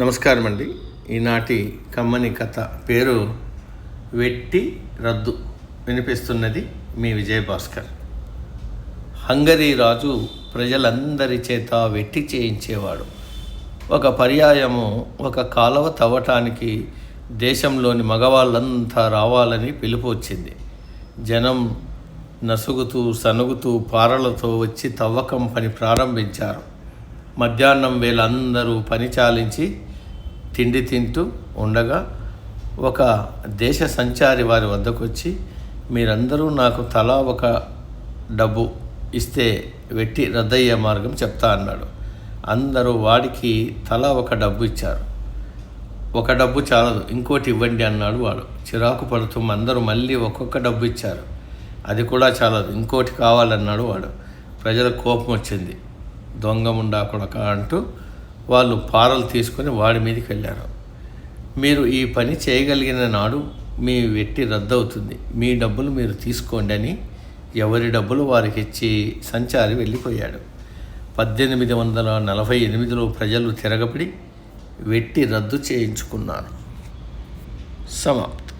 నమస్కారం అండి. ఈనాటి కమ్మని కథ పేరు వెట్టి రద్దు. వినిపిస్తున్నది మీ విజయభాస్కర్. హంగరీ రాజు ప్రజలందరి చేత వెట్టి చేయించేవాడు. ఒక పర్యాయము ఒక కాలువ తవ్వటానికి దేశంలోని మగవాళ్ళంతా రావాలని పిలుపు వచ్చింది. జనం నసుగుతూ సనుగుతూ పారలతో వచ్చి తవ్వకం పని ప్రారంభించారు. మధ్యాహ్నం వేళ అందరూ పని చాలించి తిండి తింటూ ఉండగా ఒక దేశ సంచారి వారి వద్దకు వచ్చి, మీరందరూ నాకు తలా ఒక డబ్బు ఇస్తే వెట్టి రద్దయ్యే మార్గం చెప్తా అన్నాడు. అందరూ వాడికి తలా ఒక డబ్బు ఇచ్చారు. ఒక డబ్బు చాలదు, ఇంకోటి ఇవ్వండి అన్నాడు వాడు. చిరాకు పడుతూ అందరూ మళ్ళీ ఒక్కొక్క డబ్బు ఇచ్చారు. అది కూడా చాలదు, ఇంకోటి కావాలన్నాడు వాడు. ప్రజలకు కోపం వచ్చింది. దొంగ ముండా కొడక అంటూ వాళ్ళు పారలు తీసుకొని వాడి మీదకి వెళ్ళారు. మీరు ఈ పని చేయగలిగిన నాడు మీ వెట్టి రద్దవుతుంది, మీ డబ్బులు మీరు తీసుకోండి అని ఎవరి డబ్బులు వారికి ఇచ్చి సంచారి వెళ్ళిపోయాడు. 1848లో ప్రజలు తిరగబడి వెట్టి రద్దు చేయించుకున్నారు. సమాప్తం.